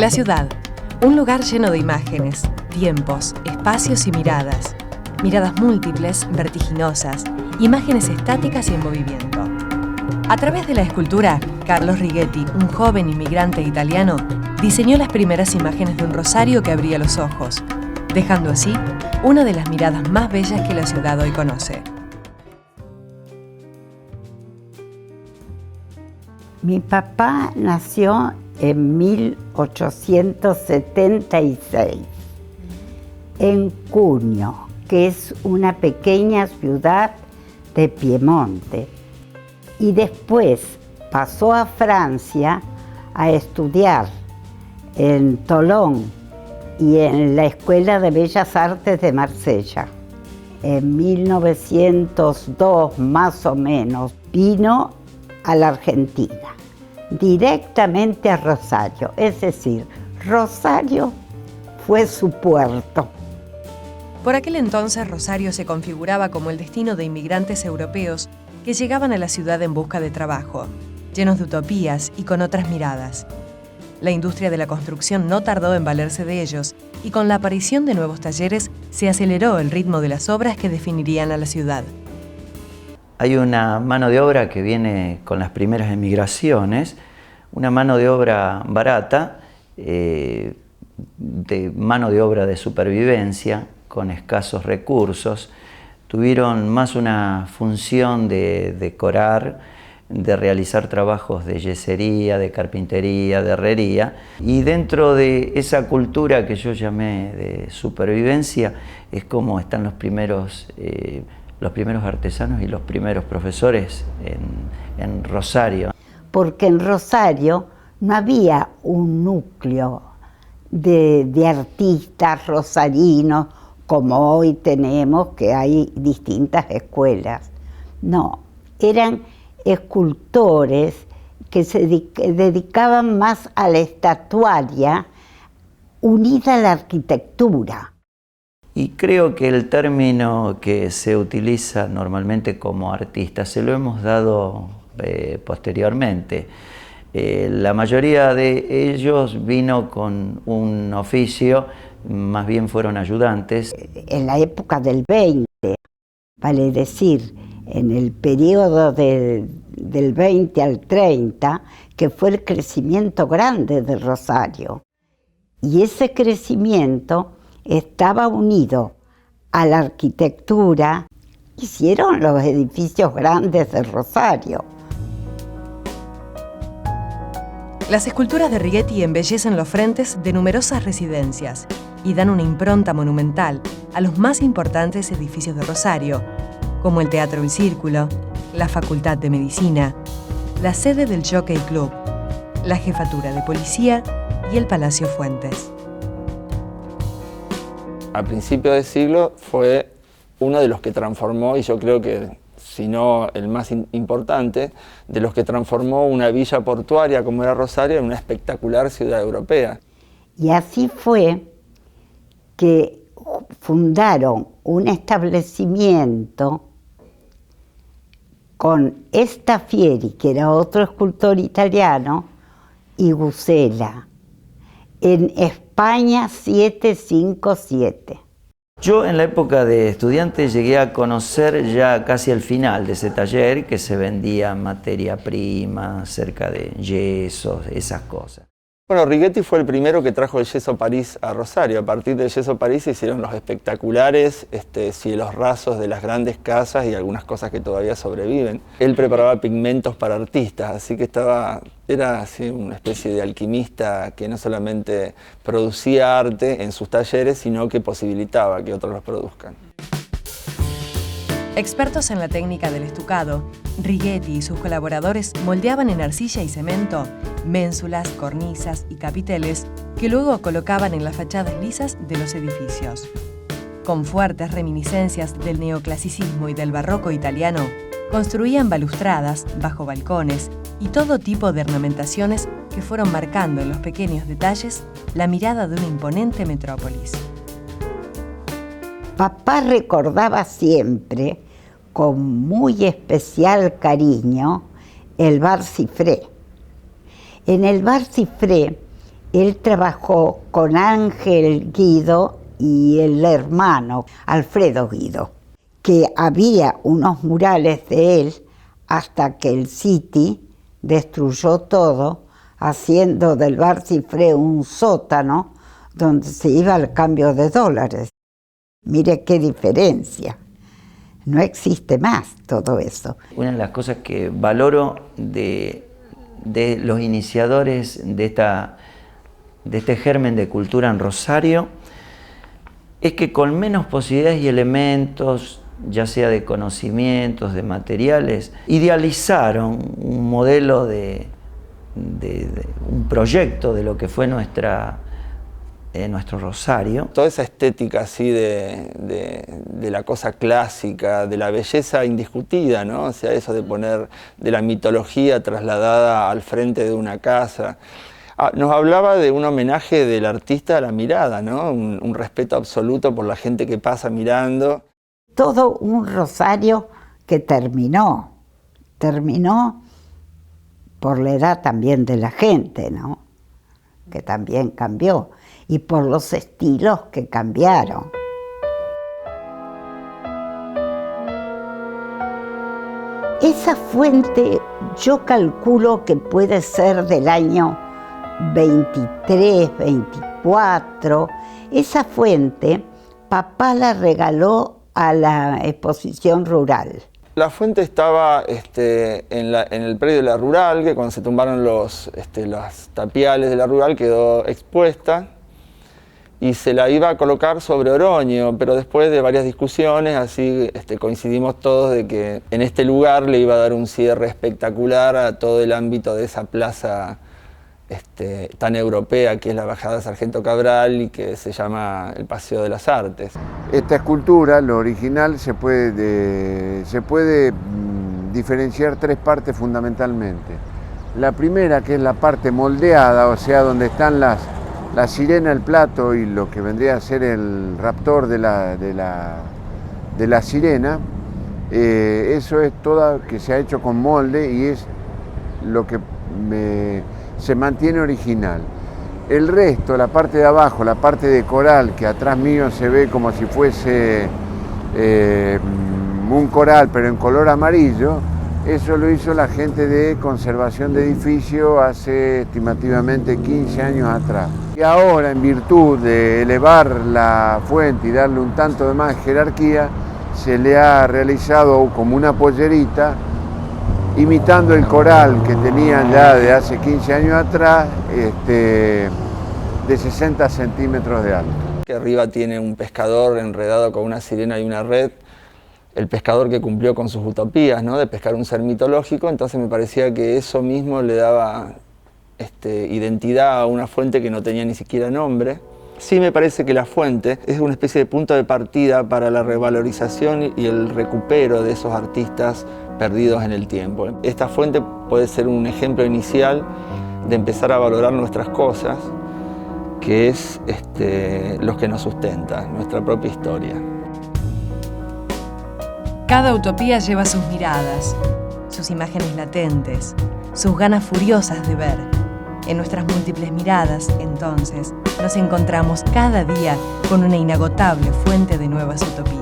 La ciudad, un lugar lleno de imágenes, tiempos, espacios y miradas. Miradas múltiples, vertiginosas, imágenes estáticas y en movimiento. A través de la escultura, Carlos Righetti, un joven inmigrante italiano, diseñó las primeras imágenes de un rosario que abría los ojos, dejando así una de las miradas más bellas que la ciudad hoy conoce. Mi papá nació en 1876, en Cuneo, que es una pequeña ciudad de Piemonte. Y después pasó a Francia a estudiar en Tolón y en la Escuela de Bellas Artes de Marsella. En 1902, más o menos, vino a la Argentina, directamente a Rosario, es decir, Rosario fue su puerto. Por aquel entonces, Rosario se configuraba como el destino de inmigrantes europeos que llegaban a la ciudad en busca de trabajo, llenos de utopías y con otras miradas. La industria de la construcción no tardó en valerse de ellos y con la aparición de nuevos talleres se aceleró el ritmo de las obras que definirían a la ciudad. Hay una mano de obra que viene con las primeras emigraciones, una mano de obra barata, de mano de obra de supervivencia, con escasos recursos. Tuvieron más una función de decorar, de realizar trabajos de yesería, de carpintería, de herrería. Y dentro de esa cultura que yo llamé de supervivencia, es como están los primeros artesanos y los primeros profesores en Rosario. Porque en Rosario no había un núcleo de artistas rosarinos como hoy tenemos, que hay distintas escuelas. No, eran escultores que se dedicaban más a la estatuaria unida a la arquitectura. Y creo que el término que se utiliza normalmente como artista se lo hemos dado posteriormente. La mayoría de ellos vino con un oficio, más bien fueron ayudantes. En la época del 20, vale decir, en el periodo del 20 al 30, que fue el crecimiento grande de Rosario. Y ese crecimiento estaba unido a la arquitectura. Hicieron los edificios grandes de Rosario. Las esculturas de Righetti embellecen los frentes de numerosas residencias y dan una impronta monumental a los más importantes edificios de Rosario, como el Teatro El Círculo, la Facultad de Medicina, la sede del Jockey Club, la Jefatura de Policía y el Palacio Fuentes. A principios de siglo fue uno de los que transformó, y yo creo que si no el más importante, de los que transformó una villa portuaria como era Rosario en una espectacular ciudad europea. Y así fue que fundaron un establecimiento con Staffieri, que era otro escultor italiano, y Gusella, en España 757. Yo en la época de estudiante llegué a conocer ya casi al final de ese taller que se vendía materia prima, cerca de yesos, esas cosas. Bueno, Righetti fue el primero que trajo el yeso París a Rosario. A partir del yeso París se hicieron los espectaculares cielos rasos de las grandes casas y algunas cosas que todavía sobreviven. Él preparaba pigmentos para artistas, así que era así una especie de alquimista que no solamente producía arte en sus talleres, sino que posibilitaba que otros los produzcan. Expertos en la técnica del estucado, Righetti y sus colaboradores moldeaban en arcilla y cemento ménsulas, cornisas y capiteles que luego colocaban en las fachadas lisas de los edificios. Con fuertes reminiscencias del neoclasicismo y del barroco italiano, construían balustradas, bajo balcones y todo tipo de ornamentaciones que fueron marcando en los pequeños detalles la mirada de una imponente metrópolis. Papá recordaba siempre, con muy especial cariño, el Bar Cifré. En el Bar Cifré Él trabajó con Ángel Guido y el hermano Alfredo Guido, que había unos murales de él hasta que el City destruyó todo, haciendo del Bar Cifré un sótano donde se iba al cambio de dólares. Mire qué diferencia. No existe más todo eso. Una de las cosas que valoro de los iniciadores de este germen de cultura en Rosario es que con menos posibilidades y elementos, ya sea de conocimientos, de materiales, idealizaron un modelo de un proyecto de lo que fue nuestro Rosario. Toda esa estética así de la cosa clásica, de la belleza indiscutida, ¿no? O sea, eso de poner de la mitología trasladada al frente de una casa. Nos hablaba de un homenaje del artista a la mirada, ¿no? Un respeto absoluto por la gente que pasa mirando. Todo un Rosario que terminó por la edad también de la gente, ¿no? Que también cambió, y por los estilos que cambiaron. Esa fuente yo calculo que puede ser del año 23, 24. Esa fuente papá la regaló a la exposición rural. La fuente estaba en el predio de la rural, que cuando se tumbaron los tapiales de la rural quedó expuesta y se la iba a colocar sobre Oroño, pero después de varias discusiones así coincidimos todos de que en este lugar le iba a dar un cierre espectacular a todo el ámbito de esa plaza tan europea que es la Bajada Sargento Cabral y que se llama el Paseo de las Artes. Esta escultura, lo original, se puede diferenciar tres partes fundamentalmente. La primera, que es la parte moldeada, o sea, donde están la sirena, el plato y lo que vendría a ser el raptor de la sirena. Eso es toda que se ha hecho con molde y es lo que se mantiene original. El resto, la parte de abajo, la parte de coral, que atrás mío se ve como si fuese un coral, pero en color amarillo, eso lo hizo la gente de conservación de edificio hace estimativamente 15 años atrás. Y ahora, en virtud de elevar la fuente y darle un tanto de más jerarquía, se le ha realizado como una pollerita, imitando el coral que tenían ya de hace 15 años atrás, de 60 centímetros de alto. Que arriba tiene un pescador enredado con una sirena y una red, el pescador que cumplió con sus utopías, ¿no? De pescar un ser mitológico, entonces me parecía que eso mismo le daba identidad a una fuente que no tenía ni siquiera nombre. Sí me parece que la fuente es una especie de punto de partida para la revalorización y el recupero de esos artistas perdidos en el tiempo. Esta fuente puede ser un ejemplo inicial de empezar a valorar nuestras cosas, que es lo que nos sustenta, nuestra propia historia. Cada utopía lleva sus miradas, sus imágenes latentes, sus ganas furiosas de ver. En nuestras múltiples miradas, entonces, nos encontramos cada día con una inagotable fuente de nuevas utopías.